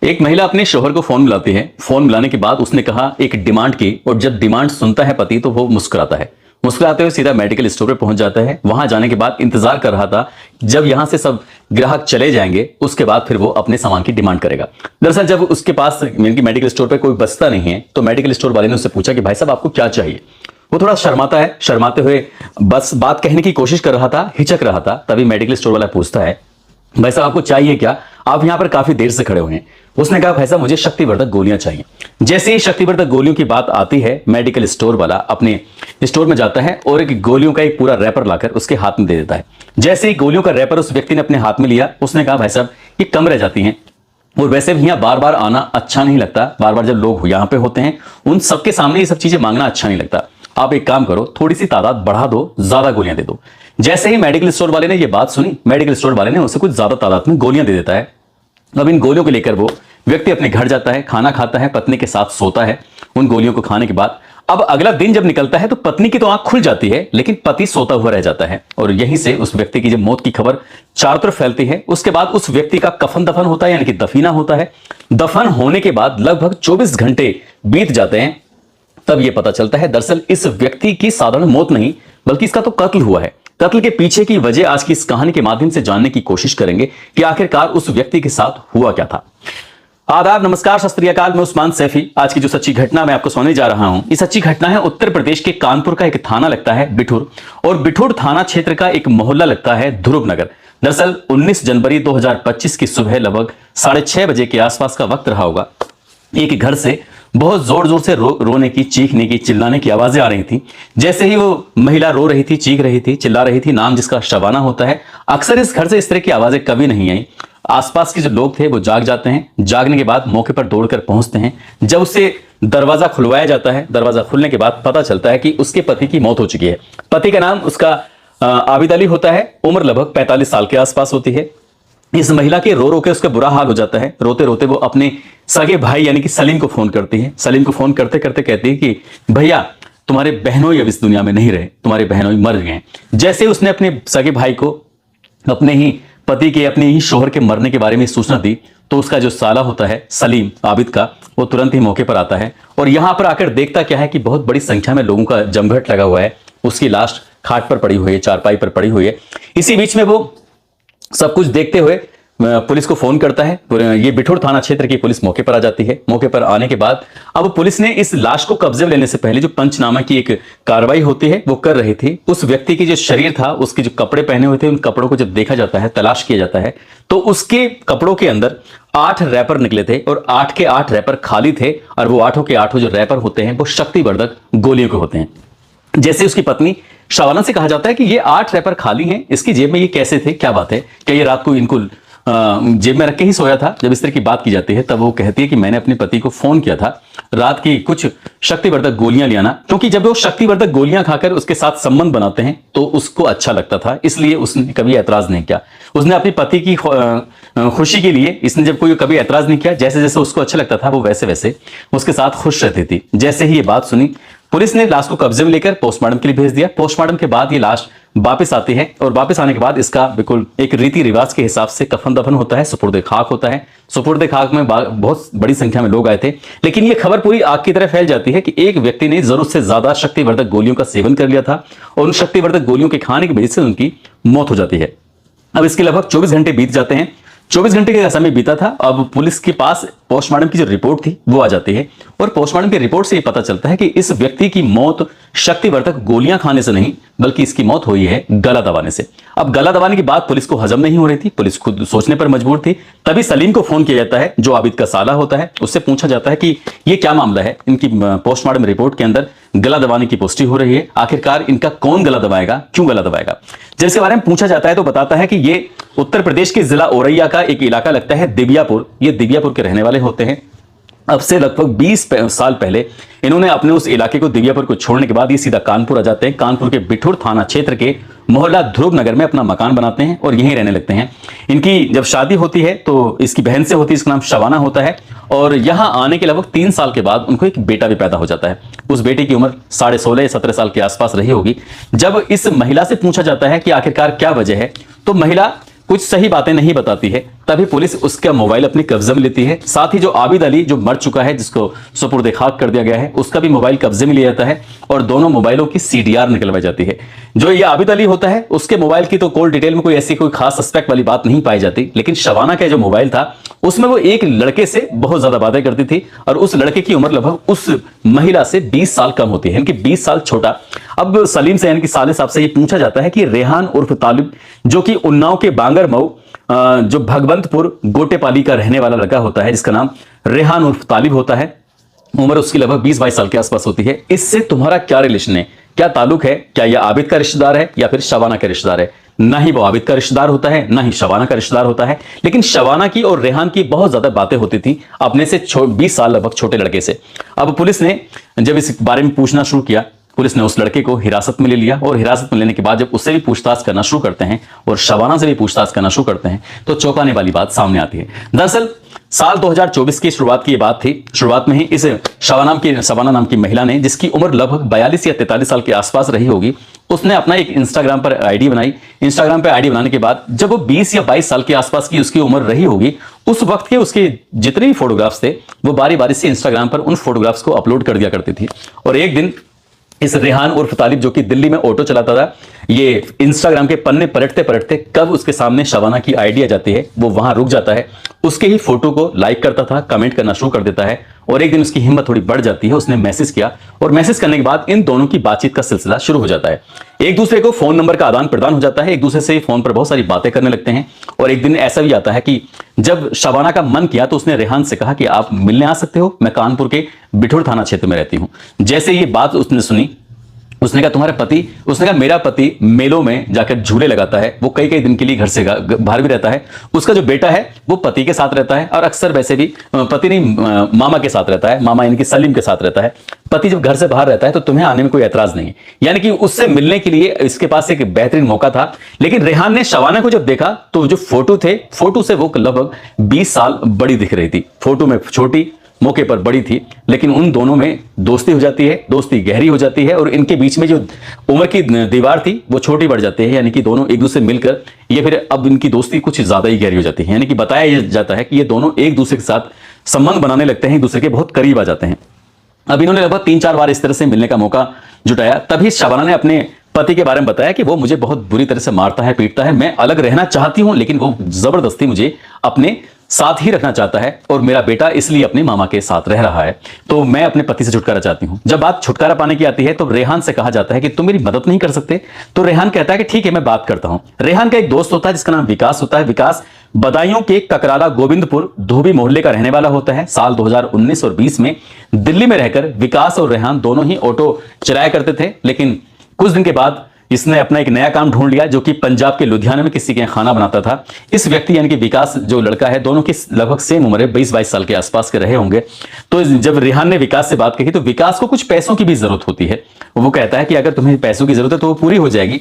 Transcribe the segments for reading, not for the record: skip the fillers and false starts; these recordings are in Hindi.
एक महिला अपने शौहर को फोन मिलाती है। फोन मिलाने के बाद उसने कहा एक डिमांड की, और जब डिमांड सुनता है पति तो वो मुस्कुराता है। मुस्कुराते हुए सीधा मेडिकल स्टोर पे पहुंच जाता है। वहां जाने के बाद इंतजार कर रहा था जब यहां से सब ग्राहक चले जाएंगे, उसके बाद फिर वो अपने सामान की डिमांड करेगा। दरअसल जब उसके पास मेडिकल स्टोर पे कोई बचता नहीं है तो मेडिकल स्टोर वाले ने उससे पूछा कि भाई साहब आपको क्या चाहिए। वो थोड़ा शर्माता है, शर्माते हुए बस बात कहने की कोशिश कर रहा था, हिचक रहा था। तभी मेडिकल स्टोर वाला पूछता है भाई साहब आपको चाहिए क्या, आप यहां पर काफी देर से खड़े हुए हैं। उसने कहा भाई साहब मुझे शक्तिवर्धक गोलियां चाहिए। जैसे ही शक्तिवर्धक गोलियों की बात आती है, मेडिकल स्टोर वाला अपने स्टोर में जाता है और एक गोलियों का एक पूरा रैपर लाकर उसके हाथ में दे देता है। जैसे ही गोलियों का रैपर उस व्यक्ति ने अपने हाथ में लिया, उसने कहा भाई साहब ये कम रह जाती हैं, और वैसे भी यहाँ बार बार आना अच्छा नहीं लगता। बार बार जब लोग यहाँ पे होते हैं उन सबके सामने ये सब चीजें मांगना अच्छा नहीं लगता। आप एक काम करो, थोड़ी सी तादाद बढ़ा दो, ज्यादा गोलियां दे दो। जैसे ही मेडिकल स्टोर वाले ने ये बात सुनी, मेडिकल स्टोर वाले ने उसे कुछ ज्यादा तादाद में गोलियां दे देता है। अब इन गोलियों को लेकर वो व्यक्ति अपने घर जाता है, खाना खाता है, पत्नी के साथ सोता है। उन गोलियों को खाने के बाद अब अगला दिन जब निकलता है तो पत्नी की तो आंख खुल जाती है, लेकिन पति सोता हुआ रह जाता है। और यहीं से उस व्यक्ति की जब मौत की खबर चारों तरफ फैलती है, उसके बाद उस व्यक्ति का कफन दफन होता है, यानी कि दफीना होता है। दफन होने के बाद लगभग 24 घंटे बीत जाते हैं, तब यह पता चलता है दरअसल इस व्यक्ति की साधारण मौत नहीं बल्कि इसका तो कत्ल हुआ है। कत्ल के पीछे की वजह आज की इस कहानी के माध्यम से जानने की कोशिश करेंगे कि आखिरकार उस व्यक्ति के साथ हुआ क्या था। आदाब, नमस्कार, सत श्री अकाल। मैं उस्मान सैफी। आज की जो सच्ची घटना मैं आपको सुनाने जा रहा हूं, ये सच्ची घटना है उत्तर प्रदेश के कानपुर का एक थाना लगता है बिठूर, और बिठूर थाना क्षेत्र का एक मोहल्ला लगता है ध्रुव नगर। दरअसल 19 जनवरी 2025 की सुबह लगभग 6:30 बजे के आसपास का वक्त रहा होगा। एक घर से बहुत जोर जोर से रोने की, चीखने की, चिल्लाने की आवाजें आ रही थी। जैसे ही वो महिला रो रही थी, चीख रही थी, चिल्ला रही थी, नाम जिसका शबाना होता है, अक्सर इस घर से इस तरह की आवाजें कभी नहीं आई। आसपास के जो लोग थे वो जाग जाते हैं। जागने के बाद मौके पर दौड़कर पहुंचते हैं। जब उससे दरवाजा खुलवाया जाता है, दरवाजा खुलने के बाद पता चलता है कि उसके पति की मौत हो चुकी है। पति का नाम उसका आबिद अली होता है। उम्र लगभग 45 साल के आसपास होती है। इस महिला के रो रो के उसका बुरा हाल हो जाता है। रोते रोते वो अपने सगे भाई यानी कि सलीम को फोन करती है। सलीम को फोन करते करते कहती है कि भैया तुम्हारे बहनों अब इस दुनिया में नहीं रहे, तुम्हारे बहनों मर गए। जैसे उसने अपने सगे भाई को अपने ही पति के, अपने ही शोहर के मरने के बारे में सूचना दी, तो उसका जो साला होता है सलीम आबिद का, वो तुरंत ही मौके पर आता है और यहां पर आकर देखता क्या है कि बहुत बड़ी संख्या में लोगों का जमघट लगा हुआ है। उसकी लाश खाट पर पड़ी हुई है, चारपाई पर पड़ी हुई है। इसी बीच में वो सब कुछ देखते हुए पुलिस को फोन करता है। ये बिठूर थाना क्षेत्र की पुलिस मौके पर आ जाती है। मौके पर आने के बाद अब पुलिस ने इस लाश को कब्जे में लेने से पहले जो पंचनामा की एक कार्रवाई होती है वो कर रही थी। उस व्यक्ति की जो शरीर था, उसके जो कपड़े पहने हुए थे, उन कपड़ों को जब देखा जाता है, तलाश किया जाता है, तो उसके कपड़ों के अंदर 8 रैपर निकले थे और 8 के 8 रैपर खाली थे। और वो 8 के 8 जो रैपर होते हैं वो शक्तिवर्धक गोलियों के होते हैं। जैसे उसकी पत्नी शबाना से कहा जाता है कि ये 8 रैपर खाली हैं, इसकी जेब में ये कैसे थे, क्या बात है, क्या ये रात को इनको जेब में रख के ही सोया था। जब इस तरह की बात की जाती है तब वो कहती है कि मैंने अपने पति को फोन किया था रात की कुछ शक्तिवर्धक गोलियां ले आना, क्योंकि जब वो शक्तिवर्धक गोलियां खाकर उसके साथ संबंध बनाते हैं तो उसको अच्छा लगता था, इसलिए उसने कभी ऐतराज नहीं किया। उसने अपनी पति की खुशी के लिए इसने जब कोई कभी ऐतराज नहीं किया, जैसे जैसे उसको अच्छा लगता था वो वैसे वैसे उसके साथ खुश रहती थी। जैसे ही ये बात सुनी, पुलिस ने लाश को कब्जे में लेकर पोस्टमार्टम के लिए भेज दिया। पोस्टमार्टम के बाद ये लाश वापस आती है और वापस आने के बाद इसका बिल्कुल एक रीति रिवाज के हिसाब से कफन दफन होता है, सुपुर्द खाक होता है। सुपुर्द खाक में बहुत बड़ी संख्या में लोग आए थे, लेकिन ये खबर पूरी आग की तरह फैल जाती है कि एक व्यक्ति ने जरूरत से ज्यादा शक्तिवर्धक गोलियों का सेवन कर लिया था और उन शक्तिवर्धक गोलियों के खाने की वजह से उनकी मौत हो जाती है। अब इसके लगभग 24 घंटे बीत जाते हैं। 24 घंटे का समय बीता था। अब पुलिस के पास पोस्टमार्टम की जो रिपोर्ट थी वो आ जाती है और पोस्टमार्टम की रिपोर्ट से ये पता चलता है कि इस व्यक्ति की मौत शक्तिवर्धक गोलियां खाने से नहीं बल्कि इसकी मौत हुई है गला दबाने से। अब गला दबाने की बात पुलिस को हजम नहीं हो रही थी, पुलिस खुद सोचने पर मजबूर थी। तभी सलीम को फोन किया जाता है जो आबिद का साला होता है। उससे पूछा जाता है कि ये क्या मामला है, इनकी पोस्टमार्टम रिपोर्ट के अंदर गला दबाने की पुष्टि हो रही है, आखिरकार इनका कौन गला दबाएगा, क्यों गला दबाएगा। जब इसके बारे में पूछा जाता है तो बताता है कि ये उत्तर प्रदेश के जिला औरैया का एक इलाका लगता है दिव्यापुर। ये दिव्यापुर के रहने वाले होते हैं। अब से लगभग 20 साल पहले इन्होंने अपने उस इलाके को, दिव्यापुर को छोड़ने के बाद ये सीधा कानपुर आ जाते हैं। कानपुर के बिठूर थाना क्षेत्र के मोहल्ला ध्रुव नगर में अपना मकान बनाते हैं और यहीं रहने लगते हैं। इनकी जब शादी होती है तो इसकी बहन से होती है, इसका नाम शबाना होता है। और यहां आने के लगभग 3 साल के बाद उनको एक बेटा भी पैदा हो जाता है। उस बेटे की उम्र 16.5 या 17 साल के आसपास रही होगी। जब इस महिला से पूछा जाता है कि आखिरकार क्या वजह है, तो महिला कुछ सही बातें नहीं बताती है। तभी पुलिस उसका मोबाइल अपने कब्जे में लेती है। साथ ही जो आबिद अली जो मर चुका है, जिसको सुपुर्द खाक कर दिया गया है, उसका भी मोबाइल कब्जे में लिया जाता है और दोनों मोबाइलों की सीडीआर निकलवाई जाती है। जो ये आबिद अली होता है उसके मोबाइल की तो कॉल डिटेल में कोई ऐसी कोई खास सस्पेक्ट वाली बात नहीं पाई जाती, लेकिन शबाना का जो मोबाइल था उसमें वो एक लड़के से बहुत ज्यादा बातें करती थी और उस लड़के की उम्र लगभग उस महिला से 20 साल कम होती है, यानी कि 20 साल छोटा। अब सलीम से यानी कि साले साहब से ये पूछा जाता है कि रेहान उर्फ तालिब जो कि उन्नाव के बांगर मऊ जो भगवंतपुर गोटेपाली का रहने वाला लड़का होता है, जिसका नाम रेहान उर्फ तालिब होता है, उम्र उसकी लगभग 20-22 साल के आसपास होती है, इससे तुम्हारा क्या रिलेशन है, क्या ताल्लुक है, क्या यह आबिद का रिश्तेदार है या फिर शबाना का रिश्तेदार है? ना ही वो आबिद का रिश्तेदार होता है, ना ही शबाना का रिश्तेदार होता है, लेकिन शबाना की और रेहान की बहुत ज्यादा बातें होती थी अपने से 20 साल लगभग छोटे लड़के से। अब पुलिस ने जब इस बारे में पूछना शुरू किया, पुलिस ने उस लड़के को हिरासत में ले लिया और हिरासत में लेने के बाद जब उससे भी पूछताछ करना शुरू करते हैं और शबाना से भी पूछताछ करना शुरू करते हैं तो चौंकाने वाली बात सामने आती है। दरअसल साल 2024 की शुरुआत की ये बात थी। शुरुआत में ही इस शबाना नाम की महिला ने, जिसकी उम्र लगभग 42 या 43 साल के आसपास रही होगी, उसने अपना एक इंस्टाग्राम पर आईडी बनाई। इंस्टाग्राम पर आईडी बनाने के बाद जब वो 20 या 22 साल के आसपास की उसकी उम्र रही होगी, उस वक्त के उसके जितने भी फोटोग्राफ्स थे वो बारी बारी से इंस्टाग्राम पर उन फोटोग्राफ्स को अपलोड कर दिया करती थी। और एक दिन इस रेहान उर्फ तालिब जो कि दिल्ली में ऑटो चलाता था, ये इंस्टाग्राम के पन्ने पलटते पलटते कब उसके सामने शबाना की आईडी आ जाती है, वो वहां रुक जाता है, उसके ही फोटो को लाइक करता था, कमेंट करना शुरू कर देता है। और एक दिन उसकी हिम्मत थोड़ी बढ़ जाती है, उसने मैसेज किया और मैसेज करने के बाद इन दोनों की बातचीत का सिलसिला शुरू हो जाता है। एक दूसरे को फोन नंबर का आदान प्रदान हो जाता है, एक दूसरे से फोन पर बहुत सारी बातें करने लगते हैं। और एक दिन ऐसा भी आता है कि जब शबाना का मन किया तो उसने रेहान से कहा कि आप मिलने आ सकते हो, मैं कानपुर के बिठूर थाना क्षेत्र में रहती हूं। जैसे ये बात उसने सुनी, उसने कहा तुम्हारा पति, उसने कहा मेरा पति मेलों में जाकर झूले लगाता है, वो कई कई दिन के लिए घर से बाहर भी रहता है। उसका जो बेटा है वो पति के साथ रहता है और अक्सर वैसे भी पति नहीं मामा के साथ रहता है, मामा यानी कि सलीम के साथ रहता है। पति जब घर से बाहर रहता है तो तुम्हें आने में कोई एतराज नहीं है, यानी कि उससे मिलने के लिए इसके पास एक बेहतरीन मौका था। लेकिन रेहान ने शबाना को जब देखा तो जो फोटो थे, फोटो से वो लगभग 20 साल बड़ी दिख रही थी। फोटो में छोटी, मौके पर बड़ी थी, लेकिन उन दोनों में दोस्ती हो जाती है, दोस्ती गहरी हो जाती है और इनके बीच में जो उम्र की दीवार थी वो छोटी बढ़ जाती है, यानी कि दोनों एक दूसरे मिलकर ये फिर अब इनकी दोस्ती कुछ ज्यादा ही गहरी हो जाती है। यानी कि बताया जाता है कि ये दोनों एक दूसरे के साथ संबंध बनाने लगते हैं, एक दूसरे के बहुत करीब आ जाते हैं। अब इन्होंने लगभग 3-4 बार इस तरह से मिलने का मौका जुटाया। तभी शबाना ने अपने पति के बारे में बताया कि वो मुझे बहुत बुरी तरह से मारता है, पीटता है, मैं अलग रहना चाहती हूं लेकिन वो जबरदस्ती मुझे अपने साथ ही रखना चाहता है और मेरा बेटा इसलिए अपने मामा के साथ रह रहा है, तो मैं अपने पति से छुटकारा चाहती हूं। जब बात छुटकारा पाने की आती है तो रेहान से कहा जाता है कि तुम मेरी मदद नहीं कर सकते, तो रेहान कहता है कि ठीक है मैं बात करता हूं। रेहान का एक दोस्त होता है जिसका नाम विकास होता है। विकास बदायूं के ककराला गोविंदपुर धोबी मोहल्ले का रहने वाला होता है। साल 2019 और 20 में दिल्ली में रहकर विकास और रेहान दोनों ही ऑटो चलाया करते थे, लेकिन कुछ दिन के बाद इसने अपना एक नया काम ढूंढ लिया जो कि पंजाब के लुधियाना में किसी के यहाँ खाना बनाता था। इस व्यक्ति यानी कि विकास जो लड़का है, दोनों की लगभग सेम उम्र है, 20-22 साल के आसपास के रहे होंगे। तो जब रेहान ने विकास से बात की तो विकास को कुछ पैसों की भी जरूरत होती है। वो कहता है कि अगर तुम्हें पैसों की जरूरत है तो वो पूरी हो जाएगी,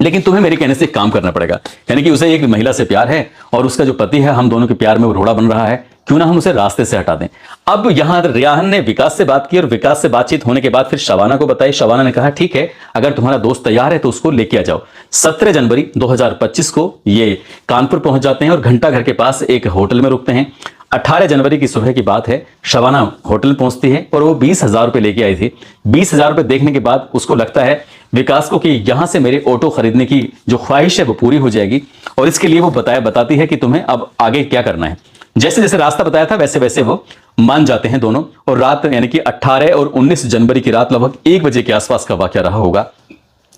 लेकिन तुम्हें मेरे कहने से एक काम करना पड़ेगा। यानी कि उसे एक महिला से प्यार है और उसका जो पति है, हम दोनों के प्यार में वो रोड़ा बन रहा है, क्यों ना हम उसे रास्ते से हटा दें। अब यहां रेहान ने विकास से बात की और विकास से बातचीत होने के बाद फिर शबाना को बताई। शबाना ने कहा ठीक है, अगर तुम्हारा दोस्त तैयार है तो उसको लेके आ जाओ। 17 जनवरी 2025 को ये कानपुर पहुंच जाते हैं और घंटा घर के पास एक होटल में रुकते हैं। 18 जनवरी की सुबह की बात है, शबाना होटल पहुंचती है और वो 20,000 रुपए लेके आई थी। 20,000 रुपए देखने के बाद उसको लगता है विकास को कि यहां से मेरे ऑटो खरीदने की जो ख्वाहिश है वो पूरी हो जाएगी और इसके लिए वो बताती है कि तुम्हें अब आगे क्या करना है। जैसे जैसे रास्ता बताया था वैसे वैसे वो मान जाते हैं दोनों। और रात यानी कि 18 और 19 जनवरी की रात लगभग 1 बजे के आसपास का वाकया रहा होगा।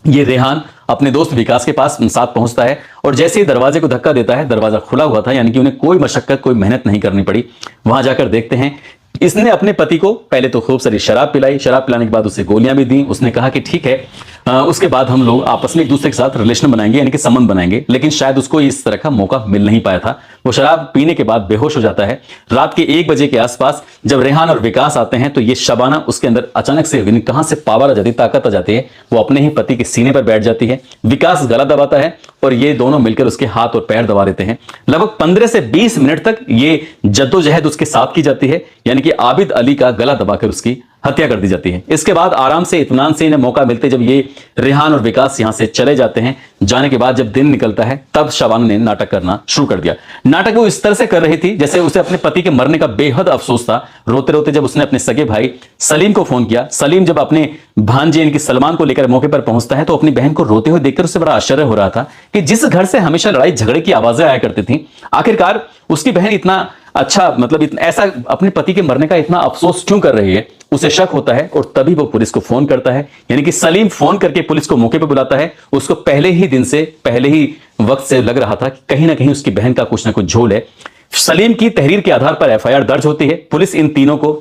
ये रेहान अपने दोस्त विकास के पास साथ पहुंचता है और जैसे ही दरवाजे को धक्का देता है, दरवाजा खुला हुआ था, यानी कि उन्हें कोई मशक्कत कोई मेहनत नहीं करनी पड़ी। वहां जाकर देखते हैं इसने अपने पति को पहले तो खूब सारी शराब पिलाई, शराब पिलाने के बाद उसे गोलियां भी दी। उसने कहा कि ठीक है, उसके बाद हम लोग आपस में एक दूसरे के साथ रिलेशन बनाएंगे, यानी कि संबंध बनाएंगे, लेकिन शायद उसको इस तरह का मौका मिल नहीं पाया था। वो शराब पीने के बाद बेहोश हो जाता है। रात के 1 बजे के आसपास जब रेहान और विकास आते हैं तो ये शबाना उसके अंदर अचानक से कहां से पावर आ जाती है, ताकत आ जाती है। वो अपने ही पति के सीने पर बैठ जाती है। विकास गला दबाता है और ये दोनों मिलकर उसके हाथ और पैर दबा देते हैं। लगभग 15 से 20 मिनट तक ये जद्दोजहद उसके साथ की जाती है, यानी कि आबिद अली का गला दबाकर उसकी हत्या कर दी जाती है। इसके बाद आराम से इत्मीनान से इन्हें मौका मिलते जब ये रेहान और विकास यहां से चले जाते हैं, जाने के बाद जब दिन निकलता है तब शबाना ने नाटक करना शुरू कर दिया। नाटक वो इस तरह से कर रही थी जैसे उसे अपने पति के मरने का बेहद अफसोस था। रोते रोते जब उसने अपने सगे भाई सलीम को फोन किया, सलीम जब अपने भांजे इनकी सलमान को लेकर मौके पर पहुंचता है तो अपनी बहन को रोते हुए देखकर उसे बड़ा आश्चर्य हो रहा था कि जिस घर से हमेशा लड़ाई झगड़े की आवाजें आया करती थी, आखिरकार उसकी बहन इतना अच्छा मतलब ऐसा अपने पति के मरने का इतना अफसोस क्यों कर रही है। उसे शक होता है और तभी वो पुलिस को फोन करता है, यानी कि सलीम फोन करके पुलिस को मौके पर बुलाता है। उसको पहले ही दिन से, पहले ही वक्त से लग रहा था कि कहीं ना कहीं उसकी बहन का कुछ ना कुछ झोल है। सलीम की तहरीर के आधार पर एफआईआर दर्ज होती है। पुलिस इन तीनों को,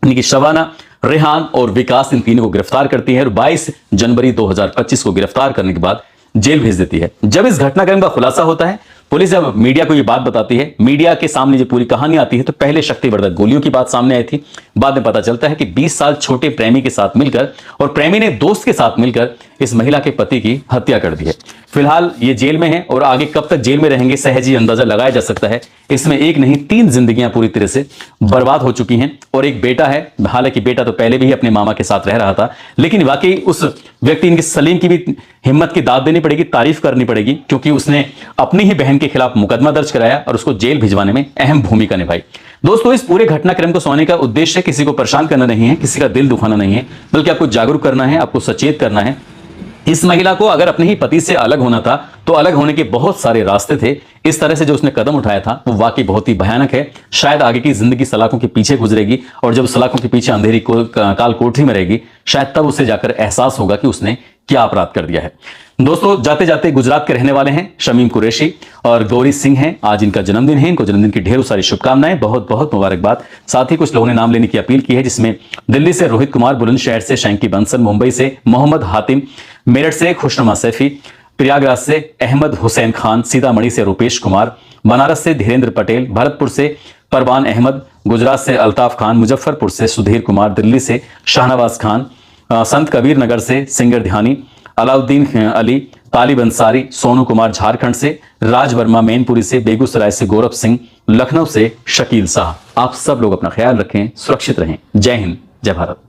यानी कि शबाना, रेहान और विकास, इन तीनों को गिरफ्तार करती है और 22 जनवरी 2025 को गिरफ्तार करने के बाद जेल भेज देती है। जब इस घटनाक्रम का खुलासा होता है, पुलिस जब मीडिया को ये बात बताती है, मीडिया के सामने जब पूरी कहानी आती है, तो पहले शक्तिवर्धक गोलियों की बात सामने आई थी। बाद में पता चलता है कि 20 साल छोटे प्रेमी के साथ मिलकर और प्रेमी ने दोस्त के साथ मिलकर इस महिला के पति की हत्या कर दी है। फिलहाल ये जेल में है और आगे कब तक जेल में रहेंगे सहज ही अंदाजा लगाया जा सकता है। इसमें एक नहीं 3 जिंदगियां पूरी तरह से बर्बाद हो चुकी हैं और एक बेटा है। हालांकि बेटा तो पहले भी ही अपने मामा के साथ रह रहा था, लेकिन वाकई उस व्यक्ति, इनके सलीम की भी हिम्मत की दाद देनी पड़ेगी, तारीफ करनी पड़ेगी, क्योंकि उसने अपनी ही बहन के खिलाफ मुकदमा दर्ज कराया और उसको जेल भिजवाने में अहम भूमिका निभाई। दोस्तों, इस पूरे घटनाक्रम को सुनाने का उद्देश्य किसी को परेशान करना नहीं है, किसी का दिल दुखाना नहीं है, बल्कि आपको जागरूक करना है, आपको सचेत करना है। इस महिला को अगर अपने ही पति से अलग होना था तो अलग होने के बहुत सारे रास्ते थे। इस तरह से जो उसने कदम उठाया था वो वाकई बहुत ही भयानक है। शायद आगे की जिंदगी सलाखों के पीछे गुजरेगी और जब सलाखों के पीछे अंधेरी काल कोठरी में रहेगी, शायद तब उसे जाकर एहसास होगा कि उसने क्या अपराध कर दिया है। दोस्तों, जाते जाते गुजरात के रहने वाले हैं शमीम कुरैशी और गौरी सिंह हैं। आज इनका जन्मदिन है, इनको जन्मदिन की ढेरों सारी शुभकामनाएं, बहुत बहुत मुबारकबाद। साथ ही कुछ लोगों ने नाम लेने की अपील की है, जिसमें दिल्ली से रोहित कुमार, बुलंदशहर से शैंकी बंसल, मुंबई से मोहम्मद हातिम, मेरठ से खुशनुमा सैफी, प्रयागराज से अहमद हुसैन खान, सीतामढ़ी से रुपेश कुमार, बनारस से धीरेन्द्र पटेल, भरतपुर से परवान अहमद, गुजरात से अल्ताफ खान, मुजफ्फरपुर से सुधीर कुमार, दिल्ली से शाहनवाज खान, संत कबीर नगर से सिंगर ध्यानी, अलाउद्दीन अली, तालिब अंसारी, सोनू कुमार झारखंड से, राज वर्मा मैनपुरी से, बेगूसराय से गौरव सिंह, लखनऊ से शकील शाह। आप सब लोग अपना ख्याल रखें, सुरक्षित रहें। जय हिंद, जय भारत।